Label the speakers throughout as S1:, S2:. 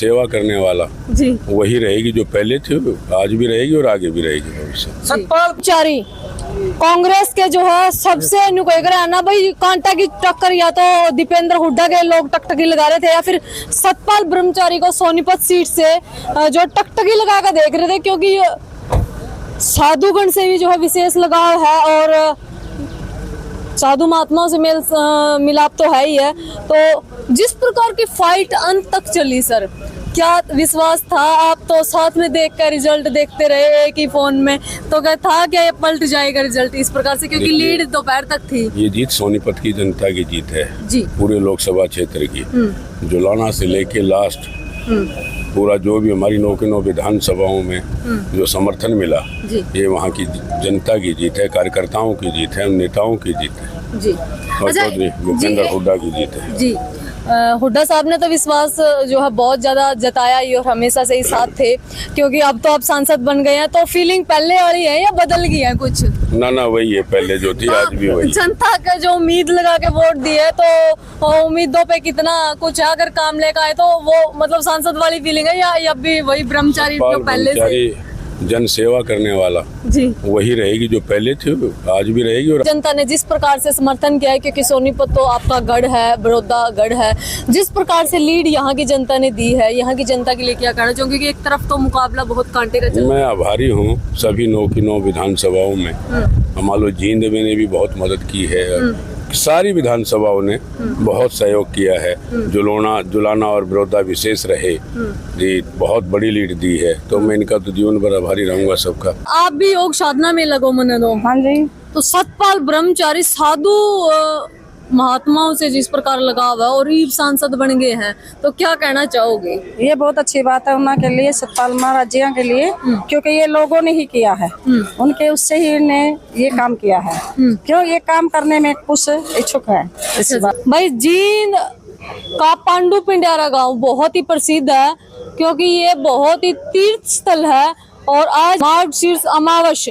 S1: सेवा करने वाला
S2: जी
S1: वही रहेगी जो पहले थी, आज भी रहेगी और आगे भी रहेगी भविष्य।
S2: सतपाल चारी कांग्रेस के जो है सबसे ना भाई कांटा की टक्कर या तो दीपेंद्र हुड्डा के लोग टकटकी लगा रहे थे या फिर सतपाल ब्रह्मचारी को सोनीपत सीट से जो टकटकी लगा कर देख रहे थे, क्योंकि साधुगण से भी जो है विशेष लगाव है और साधु महात्माओं से मिलाप तो है ही है। तो जिस प्रकार की फाइट अंत तक चली सर, क्या विश्वास था? आप तो साथ में देख कर रिजल्ट देखते रहे एक ही फोन में, तो क्या था क्या ये पलट जाएगा रिजल्ट इस प्रकार से, क्योंकि लीड दोपहर तक थी?
S1: ये जीत सोनीपत की जनता की जीत है
S2: जी,
S1: पूरे लोकसभा क्षेत्र की। जुलाना से लेके लास्ट पूरा जो भी हमारी 9 की 9 विधानसभाओं में जो समर्थन मिला, ये वहाँ की जनता की जीत है, कार्यकर्ताओं की जीत है, नेताओं की जीत है
S2: जी।
S1: और चौधरी भूपेंद्र हुड्डा की जीत है
S2: जी। हुड्डा साहब ने तो विश्वास जो है बहुत ज्यादा जताया ही और हमेशा से ही साथ थे, क्योंकि अब तो आप सांसद बन गए हैं, तो फीलिंग पहले वाली है या बदल गई है कुछ?
S1: ना वही है, पहले जो थी आज भी वही।
S2: जनता का जो उम्मीद लगा के वोट दिए तो उम्मीदों पे कितना कुछ है, अगर काम लेकर आए तो वो मतलब सांसद वाली फीलिंग है या अब भी वही ब्रह्मचारी जो पहले से?
S1: जन सेवा करने वाला
S2: जी
S1: वही रहेगी जो पहले थी, आज भी रहेगी। और
S2: जनता ने जिस प्रकार से समर्थन किया है, क्योंकि सोनीपत तो आपका गढ़ है, बड़ौदा गढ़ है, जिस प्रकार से लीड यहाँ की जनता ने दी है, यहाँ की जनता के लिए क्या कहना चाहूँगी? क्योंकि एक तरफ तो मुकाबला बहुत कांटे का चल रहा है।
S1: मैं आभारी हूँ सभी 9 की 9 विधानसभाओं में। मान लो जींद में ने भी बहुत मदद की है, सारी विधानसभाओं ने बहुत सहयोग किया है। जुलाना और बड़ौदा विशेष रहे जी, बहुत बड़ी लीड दी है, तो मैं इनका तो जीवन भर आभारी रहूंगा सबका।
S2: आप भी योग साधना में लगो मन दो।
S3: हाँ जी।
S2: तो सतपाल ब्रह्मचारी साधु महात्माओं से जिस प्रकार लगाव है और ये सांसद बन गए हैं, तो क्या कहना चाहोगे?
S3: ये बहुत अच्छी बात है उनके लिए, सतपाल महाराज जी के लिए, क्योंकि ये लोगों ने ही किया है, उनके उससे ही ने ये काम किया है, क्यों ये काम करने में कुछ इच्छुक है इस बात।
S2: भाई जींद का पांडु पिंडारा गांव बहुत ही प्रसिद्ध है, क्योंकि ये बहुत ही तीर्थ स्थल है और आज माघ शीर्ष अमावस,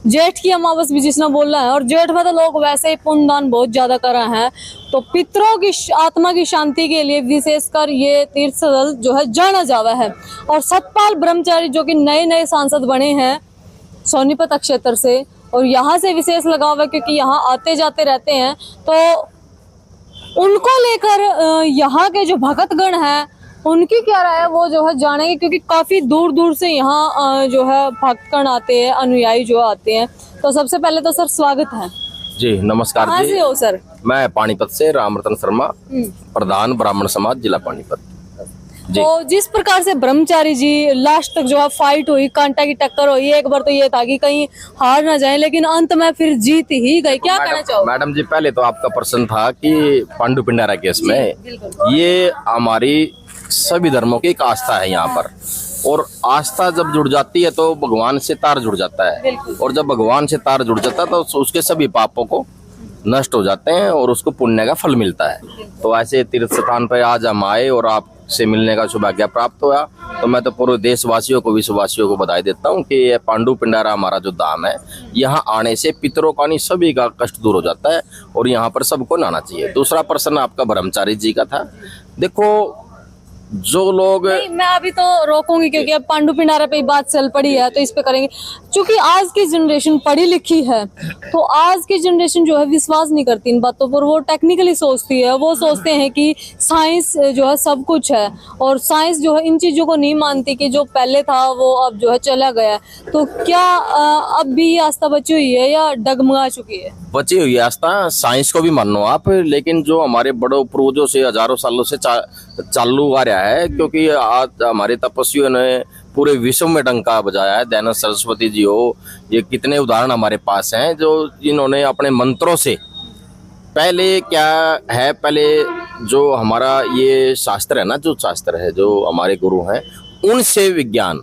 S2: जेठ की अमावस भी जिसने बोला है, और जेठ में तो लोग वैसे ही पुण्य दान बहुत ज्यादा कर रहे हैं, तो पितरों की आत्मा की शांति के लिए विशेषकर ये तीर्थ स्थल जो है जाना जावा है। और सतपाल ब्रह्मचारी जो कि नए सांसद बने हैं सोनीपत क्षेत्र से, और यहाँ से विशेष लगाव है क्योंकि यहाँ आते जाते रहते हैं, तो उनको लेकर यहाँ के जो भगतगण हैं उनकी क्या राय है वो जो है जानेंगे, क्योंकि काफी दूर दूर से यहाँ जो है भक्तगण आते हैं, अनुयायी जो आते हैं। तो सबसे पहले तो सर स्वागत है
S4: जी। नमस्कार
S2: जी। कहाँ से हो सर?
S4: मैं पानीपत से रामरतन शर्मा, प्रधान ब्राह्मण समाज जिला पानीपत जी।
S2: तो जिस प्रकार से ब्रह्मचारी जी लास्ट तक जो है फाइट हुई, कांटा की टक्कर हुई, एक बार तो ये था कि कहीं हार ना जाए, लेकिन अंत में फिर जीत ही गई, क्या कहना चाहोगे?
S4: मैडम जी, पहले तो आपका प्रश्न था कि पांडु पिंडारा केस में, ये हमारी सभी धर्मों की एक आस्था है यहाँ पर, और आस्था जब जुड़ जाती है तो भगवान से तार जुड़ जाता है, और जब भगवान से तार जुड़ जाता है तो उसके सभी पापों को नष्ट हो जाते हैं और उसको पुण्य का फल मिलता है। तो ऐसे तीर्थ स्थान पर आज हम आए और आपसे मिलने का सौभाग्य प्राप्त हुआ, तो मैं तो पूरे देशवासियों को, विश्ववासियों को बधाई देता हूँ कि ये पांडु पिंडारा हमारा जो धाम है, यहाँ आने से पितरों का नहीं सभी का कष्ट दूर हो जाता है और यहाँ पर सबको नहाना चाहिए। दूसरा प्रश्न आपका ब्रह्मचारी जी का था। देखो, जो लोग,
S2: मैं अभी तो रोकूंगी क्योंकि अब पांडु पिंडारा पे ही बात चल पड़ी है, तो इस पे करेंगे। क्योंकि आज की जनरेशन पढ़ी लिखी है, तो आज की जनरेशन जो है विश्वास नहीं करती इन बातों पर, वो टेक्निकली सोचती है, वो सोचते हैं कि साइंस जो है सब कुछ है, और साइंस जो है इन चीजों को नहीं मानती कि जो पहले था वो अब जो है चला गया। तो क्या अब भी आस्था बची हुई है या डगमगा चुकी है?
S4: बची हुई आस्था साइंस को भी मानो आप, लेकिन जो हमारे बड़ों पूर्वजों से हजारों सालों से चालू आ रहा है, क्योंकि आज हमारे तपस्वियों ने पूरे विश्व में डंका बजाया है। दयानंद सरस्वती जी हो, ये कितने उदाहरण हमारे पास हैं जो इन्होंने अपने मंत्रों से, पहले क्या है, पहले जो हमारा ये शास्त्र है ना, जो शास्त्र है, जो हमारे गुरु हैं, उनसे विज्ञान,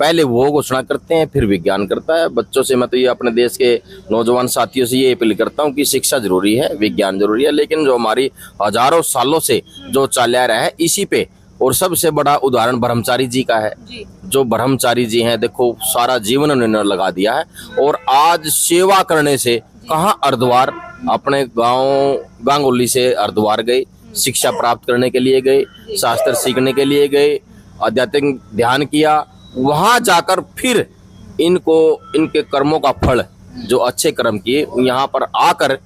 S4: पहले वो घोषणा करते हैं फिर विज्ञान करता है। बच्चों से मैं तो ये अपने देश के नौजवान साथियों से ये अपील करता हूँ कि शिक्षा जरूरी है, विज्ञान जरूरी है, लेकिन जो हमारी हजारों सालों से जो चला रहा है इसी पे, और सबसे बड़ा उदाहरण ब्रह्मचारी जी का है। जो ब्रह्मचारी जी हैं, देखो सारा जीवन उन्होंने लगा दिया है, और आज सेवा करने से कहाँ हरिद्वार, अपने गाँव गांगुली से हरिद्वार गए, शिक्षा प्राप्त करने के लिए गए, शास्त्र सीखने के लिए गए, आध्यात्मिक ध्यान किया, वहां जाकर फिर इनको इनके कर्मों का फल जो अच्छे कर्म किए यहाँ पर आकर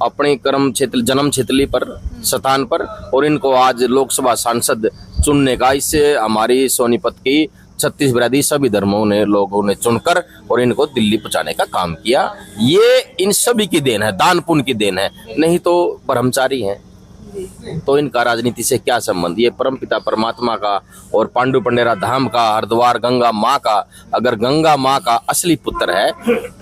S4: अपने कर्म क्षेत्र जन्म क्षेत्र पर स्थान पर और इनको आज लोकसभा सांसद चुनने का, इससे हमारी सोनीपत की 36 बिरादरी सभी धर्मों ने लोगों ने चुनकर और इनको दिल्ली पहुंचाने का काम किया। ये इन सभी की देन है, दान पुण्य की देन है, नहीं तो ब्रह्मचारी हैं तो इनका राजनीति से क्या संबंध। ये परमपिता परमात्मा का और पांडु पंडेरा धाम का, हरिद्वार गंगा माँ का, अगर गंगा माँ का असली पुत्र है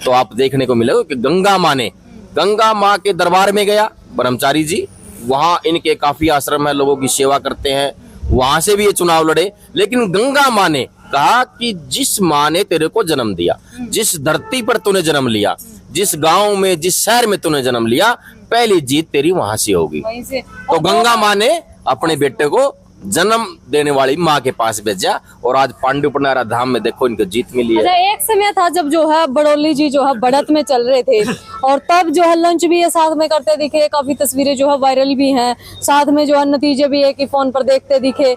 S4: तो आप देखने को मिलेगा कि गंगा माँ ने गंगा माँ के दरबार में गया ब्रह्मचारी जी, वहां इनके काफी आश्रम है, लोगों की सेवा करते हैं, वहां से भी ये चुनाव लड़े। लेकिन गंगा माँ ने कहा कि जिस माँ ने तेरे को जन्म दिया, जिस धरती पर तूने जन्म लिया, जिस गांव में जिस शहर में तूने जन्म लिया, पहली जीत तेरी वहां से होगी। तो गंगा माँ ने अपने बेटे को जन्म देने वाली माँ के पास भेजा और आज पांडु पंडारा धाम में देखो इनको जीत मिली है।
S2: अच्छा, एक समय था जब जो है बड़ौली जी जो है बढ़त में चल रहे थे और तब जो है लंच भी ये साथ में करते दिखे, काफी तस्वीरें जो है वायरल भी हैं, साथ में जो है नतीजे भी है कि फोन पर देखते दिखे।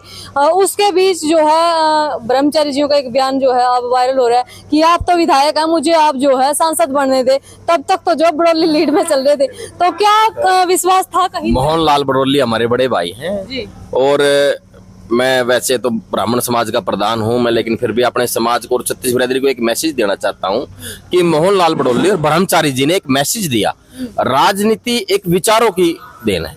S2: उसके बीच जो है ब्रह्मचारी जी का एक बयान जो है अब वायरल हो रहा है कि आप तो विधायक है, मुझे आप जो है सांसद बनने दे। तब तक तो जो बड़ौली लीड में चल रहे थे, तो क्या विश्वास था कहीं?
S4: मोहन लाल बड़ौली हमारे बड़े भाई हैं
S2: जी।
S4: और मैं वैसे तो ब्राह्मण समाज का प्रधान हूं मैं, लेकिन फिर भी अपने समाज को और 36 बिरादरी को एक मैसेज देना चाहता हूं कि मोहन लाल बड़ौली और ब्रह्मचारी जी ने एक मैसेज दिया। राजनीति एक विचारों की देन है,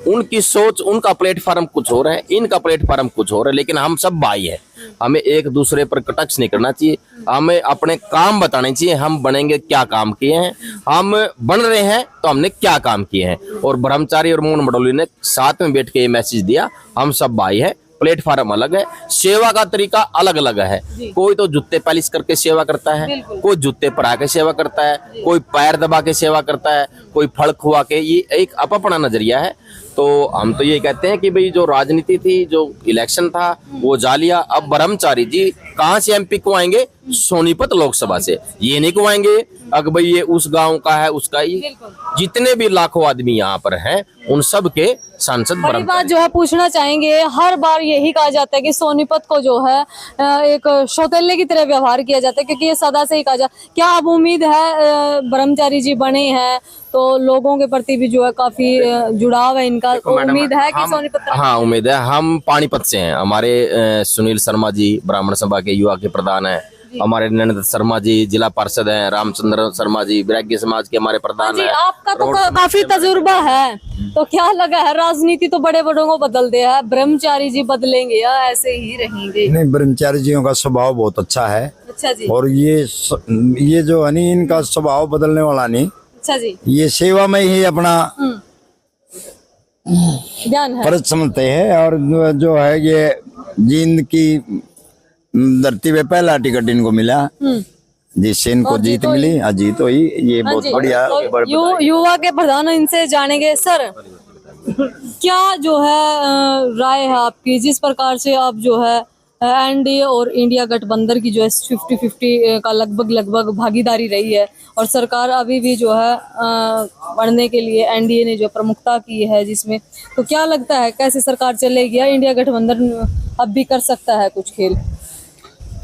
S4: उनकी सोच, उनका प्लेटफॉर्म कुछ हो रहा है, इनका प्लेटफॉर्म कुछ हो रहा है, लेकिन हम सब भाई हैं, हमें एक दूसरे पर कटाक्ष नहीं करना चाहिए, हमें अपने काम बताने चाहिए, हम बनेंगे क्या काम किए हैं, हम बन रहे हैं तो हमने क्या काम किए हैं। और ब्रह्मचारी और मोहन बड़ौली ने साथ में बैठ के ये मैसेज दिया, हम सब भाई हैं, प्लेटफॉर्म अलग है, सेवा का तरीका अलग अलग है। कोई तो जूते पालिश करके सेवा करता है, कोई जूते परा के सेवा करता है, कोई पैर दबा के सेवा करता है, कोई फल खुआ के, ये एक अपना नजरिया है। तो हम तो ये कहते हैं कि भाई जो राजनीति थी, जो इलेक्शन था वो जालिया। अब ब्रह्मचारी जी कहाँ से एमपी को आएंगे? सोनीपत लोकसभा से। ये नहीं को आएंगे अगर भाई ये उस गांव का है उसका ही, जितने भी लाखों आदमी यहाँ पर हैं उन सब के सांसद
S2: बड़ी बात जो है पूछना चाहेंगे, हर बार यही कहा जाता है कि सोनीपत को जो है एक सौतेले की तरह व्यवहार किया जाता है, क्योंकि ये सदा से ही कहा जाता है। क्या अब उम्मीद है ब्रह्मचारी जी बने हैं तो लोगों के प्रति भी जो है काफी जुड़ाव है इनका, उम्मीद है कि सोनीपत?
S4: हाँ उम्मीद है। हम पानीपत से हैं, हमारे सुनील शर्मा जी ब्राह्मण सभा के युवा के प्रधान हैं, हमारे नरेंद्र शर्मा जी जिला पार्षद हैं, रामचंद्र शर्मा जी वैराग्य समाज के हमारे प्रधान
S2: जी,
S4: हैं।
S2: आपका तो काफी तजुर्बा है, तो क्या लगा है राजनीति तो बड़े बड़ों को बदलते हैं, ब्रह्मचारी जी बदलेंगे या ऐसे ही रहेंगे?
S5: नहीं, ब्रह्मचारी जियों का स्वभाव बहुत अच्छा है।
S2: अच्छा जी।
S5: और ये जो है नहीं, इनका स्वभाव बदलने वाला नहीं।
S2: अच्छा जी।
S5: ये सेवा में ही अपना
S2: ध्यान है,
S5: फर्ज समझते हैं। और जो है ये जींद की धरती पे पहला टिकट इनको मिला, जिससे इनको जीत मिली। जीत हुई, ये बहुत बढ़िया।
S2: युवा के प्रधान इनसे जानेंगे। सर, क्या जो है राय है आपकी, जिस प्रकार से आप जो है एनडीए और इंडिया गठबंधन की जो है 50-50 का लगभग भागीदारी रही है और सरकार अभी भी जो है बढ़ने के लिए एनडीए ने जो प्रमुखता की है जिसमें, तो क्या लगता है कैसे सरकार चलेगी या इंडिया गठबंधन अब भी कर सकता है कुछ खेल?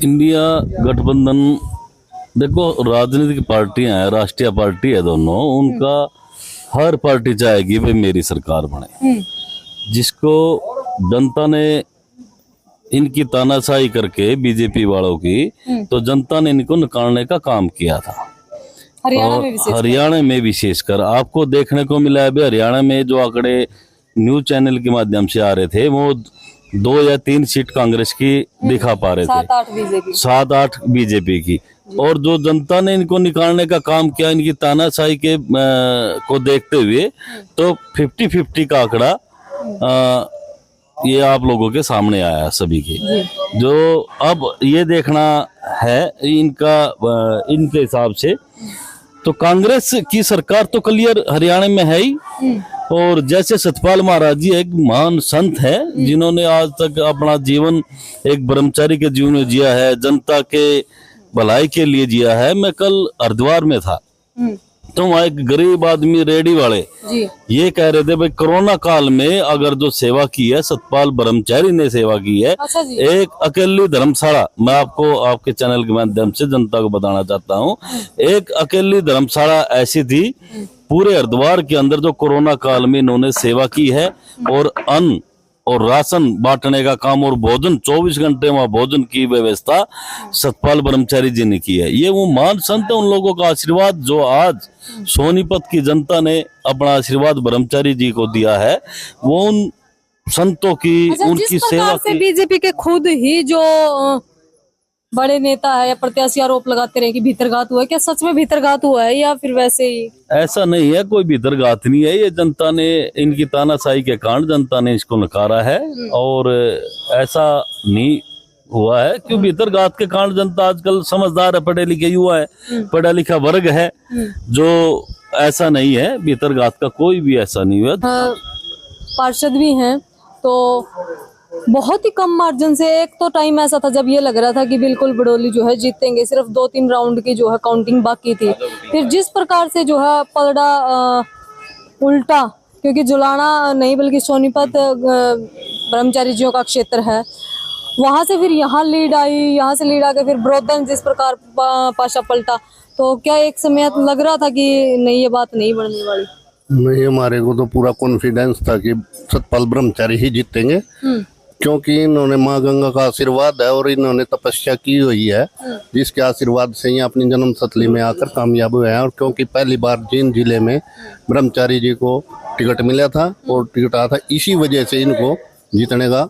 S6: इंडिया गठबंधन, देखो राजनीतिक पार्टियां हैं, राष्ट्रीय पार्टी है दोनों, उनका हर पार्टी चाहेगी भाई मेरी सरकार बने। जिसको जनता ने इनकी तानाशाही करके बीजेपी वालों की, तो जनता ने इनको निकालने का काम किया था। हरियाणा में विशेषकर आपको देखने को मिला है। हरियाणा में जो आंकड़े न्यूज चैनल के माध्यम से आ रहे थे वो 2 या 3 सीट कांग्रेस की दिखा पा रहे थे, 7-8 बीजेपी की। और जो जनता ने इनको निकालने का काम किया इनकी तानाशाही के को देखते हुए, तो 50-50 का आंकड़ा ये आप लोगों के सामने आया सभी के। जो अब ये देखना है इनके हिसाब से, तो कांग्रेस की सरकार तो क्लियर हरियाणा में है ही। और जैसे सतपाल महाराज जी एक महान संत है जिन्होंने आज तक अपना जीवन एक ब्रह्मचारी के जीवन में जिया है, जनता के भलाई के लिए जिया है। मैं कल हरिद्वार में था, तो वहाँ एक गरीब आदमी रेडी वाले
S2: जी
S6: ये कह रहे थे भाई कोरोना काल में अगर जो सेवा की है सतपाल ब्रह्मचारी ने सेवा की है,
S2: अच्छा जी।
S6: एक अकेली धर्मशाला, मैं आपको आपके चैनल के माध्यम से जनता को बताना चाहता हूँ, एक अकेली धर्मशाला ऐसी थी पूरे हरिद्वार के अंदर जो कोरोना काल में इन्होंने सेवा की है और अन्न और राशन बांटने का काम और भोजन 24 घंटे वहां भोजन की व्यवस्था सतपाल ब्रह्मचारी जी ने की है। ये वो महान संत है, उन लोगों का आशीर्वाद जो आज सोनीपत की जनता ने अपना आशीर्वाद ब्रह्मचारी जी को दिया है, वो उन संतों की
S2: अच्छा,
S6: उनकी
S2: जिस
S6: सेवा
S2: प्रकार से
S6: की।
S2: बीजेपी के खुद ही जो बड़े नेता है या प्रत्याशी आरोप लगाते रहे कि भीतरघात हुआ है, क्या सच में भीतरघात हुआ है या फिर वैसे ही?
S6: ऐसा नहीं है, कोई भीतरघात नहीं है, ये जनता ने इनकी तानाशाही के कारण जनता ने इसको नकारा है और ऐसा नहीं हुआ है क्यों भीतरघात के कारण जनता आजकल समझदार है, पढ़े लिखे युवा है, पढ़ा लिखा वर्ग है, जो ऐसा नहीं है, भीतरघात का कोई भी ऐसा नहीं हुआ।
S2: पार्षद भी हैं तो बहुत ही कम मार्जिन से, एक तो टाइम ऐसा था जब ये लग रहा था कि बिल्कुल बड़ौली जो है जीतेंगे, सिर्फ 2-3 राउंड की जो है काउंटिंग बाकी थी। फिर जिस प्रकार से जो है पलड़ा उल्टा, क्योंकि जुलाना नहीं बल्कि सोनीपत ब्रह्मचारी जियों का क्षेत्र है, वहां से फिर यहाँ लीड आई, यहाँ से लीड आके फिर ब्रोदन जिस प्रकार पाशा पलटा, तो क्या एक समय लग रहा था कि नहीं ये बात नहीं बढ़ने वाली?
S7: नहीं, हमारे को तो पूरा कॉन्फिडेंस था कि सतपाल ब्रह्मचारी ही जीतेंगे, क्योंकि इन्होंने माँ गंगा का आशीर्वाद है और इन्होंने तपस्या की हुई है, जिसके आशीर्वाद से ही अपनी जन्म स्थली में आकर कामयाब हुए हैं। और क्योंकि पहली बार जींद जिले में ब्रह्मचारी जी को टिकट मिला था और टिकट आया था, इसी वजह से इनको जीतने का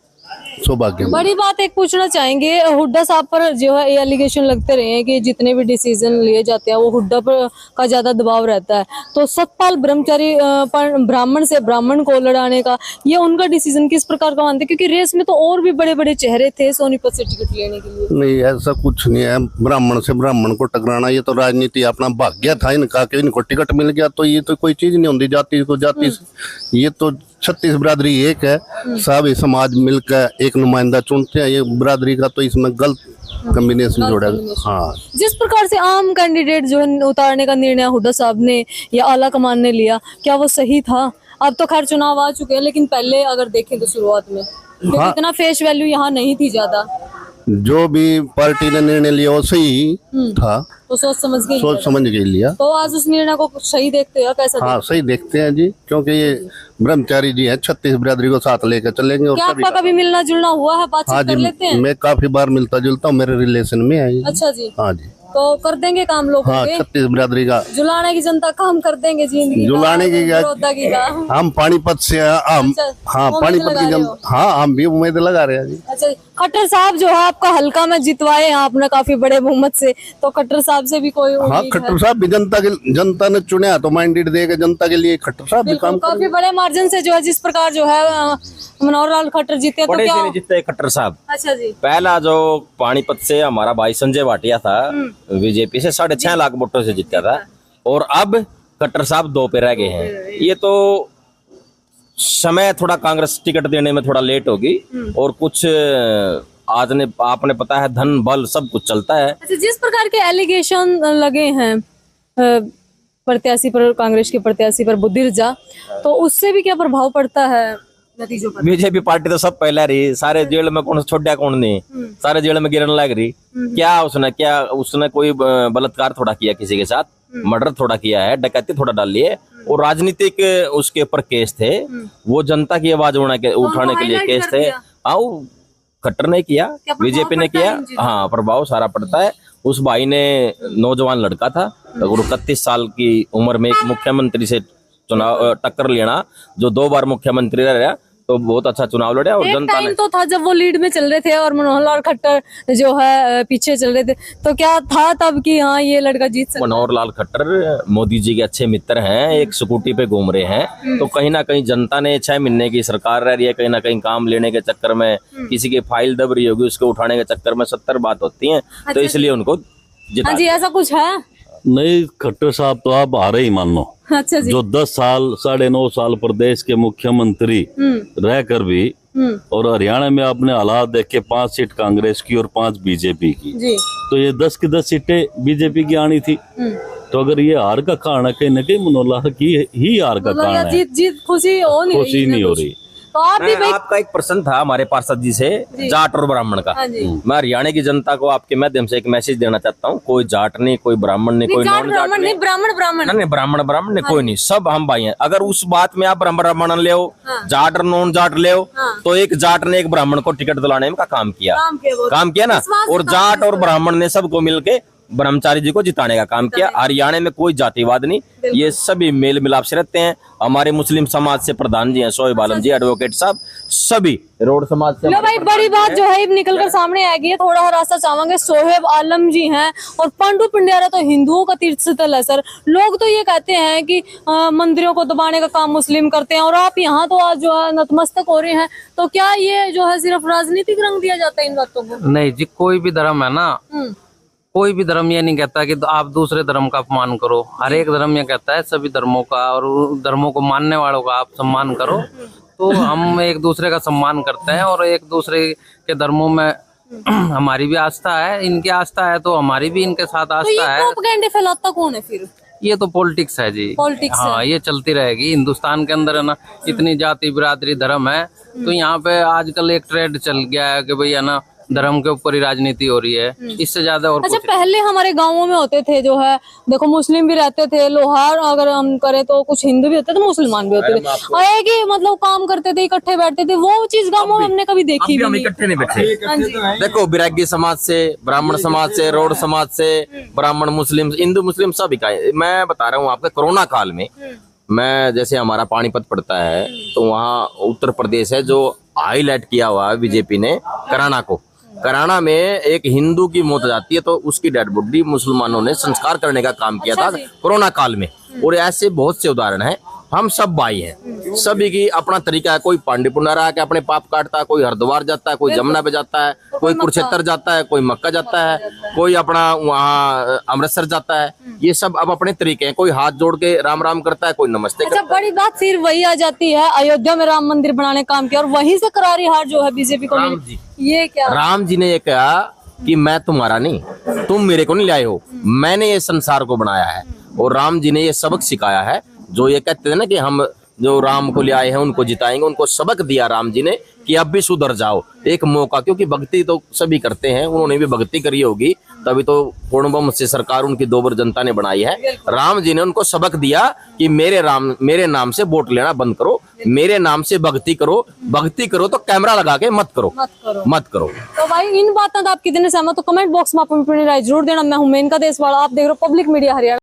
S7: सौभाग्य मिला।
S2: बड़ी बात एक पूछना चाहेंगे, हुड्डा साहब पर जो है ये एलिगेशन लगते रहे हैं कि जितने भी डिसीजन लिए जाते हैं वो हुड्डा पर का ज्यादा दबाव रहता है, तो सतपाल ब्रह्मचारी पर ब्राह्मण से ब्राह्मण को लड़ाने का ये उनका डिसीजन किस प्रकार का मानते हैं? क्योंकि रेस में तो और भी बड़े बड़े चेहरे थे सोनीपत से टिकट लेने के लिए।
S7: नहीं, ऐसा कुछ नहीं है, ब्राह्मण से ब्राह्मण को टकराना ये तो राजनीति अपना भाग्य था इनका कि इनको टिकट मिल गया, तो ये तो कोई चीज नहीं होती जाति को जाति। ये तो 36 बिरादरी एक है, सब समाज मिलकर एक नुमाइंदा चुनते हैं, ये बिरादरी का तो इसमें गलत कॉम्बिनेशन जोड़ा। हाँ,
S2: जिस प्रकार से आम कैंडिडेट जो है उतारने का निर्णय हुड्डा साहब ने या आला कमान ने लिया, क्या वो सही था? अब तो खैर चुनाव आ चुके हैं, लेकिन पहले अगर देखें तो शुरुआत में
S7: हाँ,
S2: इतना फेस वैल्यू यहाँ नहीं थी ज्यादा,
S7: जो भी पार्टी ने निर्णय लिया वो सही था,
S2: तो सोच समझ के
S7: सोच समझ के लिया।
S2: तो आज उस निर्णय को सही देखते हो कैसा?
S7: हाँ, सही देखते हैं जी, क्योंकि ये ब्रह्मचारी जी है, 36 बिरादरी को साथ लेकर चलेंगे। और
S2: क्या आपका कभी मिलना जुलना हुआ है, बातचीत
S7: हाँ
S2: कर लेते
S7: जी,
S2: हैं?
S7: मैं काफी बार मिलता जुलता हूँ, मेरे रिलेशन में है।
S2: अच्छा जी,
S7: हाँ जी,
S2: तो कर देंगे काम लोगों
S7: हाँ,
S2: के,
S7: 36 बिरादरी का
S2: जुलाने की जनता काम कर देंगे, जिंदगी
S7: जुलाने की क्या,
S2: बड़ौदा की का।
S7: हम पानीपत से हम,
S2: अच्छा,
S7: हाँ
S2: उम्मीद
S7: पानीपत
S2: लगा
S7: की
S2: रहे
S7: जनता,
S2: हो?
S7: हाँ हम भी उम्मीद लगा रहे हैं जी।
S2: अच्छा, खट्टर साहब जो है आपका हल्का में जितवाए हैं आपने काफी बड़े बहुमत से, तो खट्टर साहब से भी कोई
S7: हाँ,
S2: उम्मीद है?
S7: खट्टर साहब भी जनता ने चुना तो माइंडेड देगा जनता के लिए, खट्टर साहब भी
S2: बिल्कुल,
S7: काम
S2: काफी बड़े मार्जिन से जो है जिस प्रकार जो है मनोहर लाल खट्टर जीते, तो
S4: बड़े
S2: क्या?
S4: से नहीं जीते खट्टर साहब।
S2: अच्छा जी,
S4: पहला जो पानीपत से हमारा भाई संजय भाटिया था बीजेपी से 6.5 लाख वोटों से जीता था, और अब खट्टर साहब 2 पे रह गए हैं। ये तो समय थोड़ा कांग्रेस टिकट देने में थोड़ा लेट होगी, और कुछ आज ने आपने पता है धन बल सब कुछ चलता है।
S2: अच्छा, जिस प्रकार के एलिगेशन लगे हैं प्रत्याशी पर, कांग्रेस के प्रत्याशी पर बुद्धिर्जा, तो उससे भी क्या प्रभाव पड़ता है नतीजों पर?
S4: बीजेपी पार्टी तो सब पहले रही, सारे जेल में कौन छोड़ा कौन नहीं, सारे जेल में गिरने लग रही। क्या उसने कोई बलात्कार थोड़ा किया किसी के साथ, मर्डर थोड़ा किया है, डकैती थोड़ा डाल ली है, और राजनीतिक उसके ऊपर केस थे, वो जनता की आवाज उठाने के लिए केस थे। आओ, खट्टर ने किया, बीजेपी ने किया, हाँ प्रभाव सारा पड़ता है। उस भाई ने नौजवान लड़का था और 31 साल की उम्र में एक मुख्यमंत्री से चुनाव टक्कर लेना, जो 2 बार मुख्यमंत्री रहा, तो बहुत अच्छा चुनाव लड़ा। और जनता
S2: टाइम
S4: ने
S2: तो था जब वो लीड में चल रहे थे और मनोहर लाल खट्टर जो है पीछे चल रहे थे, तो क्या था तब कि हाँ ये लड़का जीत सकता?
S4: मनोहर लाल खट्टर मोदी जी के अच्छे मित्र हैं, एक स्कूटी पे घूम रहे हैं, तो कहीं ना कहीं जनता ने 6 महीने की सरकार रह रही है, कहीं ना कहीं काम लेने के चक्कर में किसी की फाइल दब रही होगी, उसको उठाने के चक्कर में 70 बात होती है, तो इसलिए उनको जिता।
S2: हाँ जी, ऐसा कुछ है?
S6: नहीं, खट्टर साहब तो आप हारे ही मान लो।
S2: अच्छा जी,
S6: जो 10 साल 9.5 साल प्रदेश के मुख्यमंत्री रहकर भी, और हरियाणा में आपने हालात देखे, 5 सीट कांग्रेस की और 5 बीजेपी की,
S2: जी,
S6: तो ये 10 की 10 सीटें बीजेपी की आनी थी। तो अगर ये हार का कारण है, कहीं ना कहीं मनोहर लाल की ही हार का
S2: मतलब
S6: कारण
S2: या
S6: है,
S2: जीत जीत खुशी हो नहीं रही
S6: खुशी
S2: है
S6: नहीं हो
S2: कुछ।
S6: रही।
S2: तो आप भी भाई
S4: आपका एक प्रश्न था हमारे पार्षद जी से, जाट और ब्राह्मण का।
S2: हाँ जी।
S4: मैं हरियाणा की जनता को आपके माध्यम से एक मैसेज देना चाहता हूँ, कोई जाट नहीं, कोई ब्राह्मण नहीं, कोई
S2: जाट
S4: नॉन जाट
S2: ब्राह्मण नहीं, ब्राह्मण ब्राह्मण
S4: नहीं, ब्राह्मण ब्राह्मण नहीं, कोई नहीं, सब हम भाई हैं। अगर उस बात में आप ब्राह्मण ले हो, जाट और नॉन जाट ले हो, तो एक जाट ने एक ब्राह्मण को टिकट दिलाने में का काम किया, काम किया ना। और जाट और ब्राह्मण ने सबको मिलके ब्रह्मचारी जी को जिताने का काम किया। हरियाणा में कोई जातिवाद नहीं, ये सभी मेल मिलाप से रहते हैं। हमारे मुस्लिम समाज से प्रधान जी हैं शोएब आलम जी, एडवोकेट साहब, सभी रोड समाज से।
S2: लो भाई, बड़ी बात जो है निकल कर सामने आएगी है, थोड़ा रास्ता चाहेंगे। शोएब आलम जी हैं और पांडु पिंडियारा तो हिंदुओं का तीर्थ स्थल है सर। लोग तो ये कहते हैं कि मंदिरों को दबाने का काम मुस्लिम करते हैं, और आप यहाँ तो आज जो है नतमस्तक हो रहे हैं। तो क्या ये जो है सिर्फ राजनीतिक रंग दिया जाता है इन बातों को?
S8: नहीं जी, कोई भी धर्म है ना, कोई भी धर्म ये नहीं कहता कि आप दूसरे धर्म का अपमान करो। हर एक धर्म ये कहता है सभी धर्मों का और धर्मों को मानने वालों का आप सम्मान करो। तो हम एक दूसरे का सम्मान करते हैं और एक दूसरे के धर्मों में हमारी भी आस्था है, इनकी आस्था है, तो हमारी भी इनके साथ
S2: तो
S8: आस्था
S2: ये
S8: है।
S2: प्रोपेगेंडा फैलाता कौन है फिर?
S8: ये तो पॉलिटिक्स है जी,
S2: पॉलिटिक्स
S8: हाँ, ये चलती रहेगी। हिंदुस्तान के अंदर है ना इतनी जाति बिरादरी धर्म है, तो यहाँ पे आजकल एक ट्रेंड चल गया है कि भाई है ना धर्म के ऊपर ही राजनीति हो रही है, इससे ज्यादा और
S2: अच्छा,
S8: कुछ
S2: पहले हमारे गांवों में होते थे जो है, देखो मुस्लिम भी रहते थे, लोहार अगर हम करें तो कुछ हिंदू भी होते थे, मुसलमान भी होते थे, और एक ही मतलब काम करते थे, इकट्ठे बैठते थे। वो चीज गांवों में हमने कभी देखी भी
S4: हम
S2: नहीं।
S4: इकट्ठे नहीं बैठे।
S2: हाँ जी।
S4: देखो, बैरागी समाज से, ब्राह्मण समाज से, रोड समाज से, ब्राह्मण, मुस्लिम, हिंदू मुस्लिम सब इकाई। मैं बता रहा हूँ आपके कोरोना काल में, मैं जैसे हमारा पानीपत पड़ता है, तो वहाँ उत्तर प्रदेश है जो हाईलाइट किया हुआ है बीजेपी ने कराना को। कराना में एक हिंदू की मौत जाती है तो उसकी डेड बॉडी मुसलमानों ने संस्कार करने का काम किया था कोरोना काल में। और ऐसे बहुत से उदाहरण हैं। हम सब भाई हैं, सभी की अपना तरीका है। कोई पांडिपुनारा आके अपने पाप काटता है, कोई हरिद्वार जाता है, कोई जमुना पे जाता है, कोई कुरुक्षेत्र जाता है, कोई मक्का जाता है, कोई अपना वहाँ अमृतसर जाता है। ये सब अब अपने तरीके हैं। कोई हाथ जोड़ के राम राम करता है, कोई नमस्ते
S2: अच्छा,
S4: करता है।
S2: बड़ी बात फिर वही आ जाती है, अयोध्या में राम मंदिर बनाने का काम किया और वहीं से करारी हार जो है बीजेपी को
S4: राम
S2: मिली।
S4: जी।
S2: ये क्या?
S4: राम जी ने ये कहा कि मैं तुम्हारा नहीं, तुम मेरे को नहीं लाए हो, मैंने ये संसार को बनाया है। और राम जी ने ये सबक सिखाया है। जो ये कहते थे ना कि हम जो राम को ले आए हैं उनको जिताएंगे, उनको सबक दिया राम जी ने कि अब भी सुधर जाओ, एक मौका। क्योंकि भक्ति तो सभी करते हैं, उन्होंने भी भक्ति करी होगी, तभी तो पूर्ण से सरकार उनकी दोबार जनता ने बनाई है। राम जी ने उनको सबक दिया कि मेरे नाम से वोट लेना बंद करो, मेरे नाम से भक्ति करो। भक्ति करो तो कैमरा लगा के मत करो।
S2: तो भाई इन बातों तो आप कितने सहमत हो? कमेंट बॉक्स में आप अपनी राय जरूर देना। मैं हूं मेनका देशवाला, आप देख रहे हो पब्लिक मीडिया हरियाणा।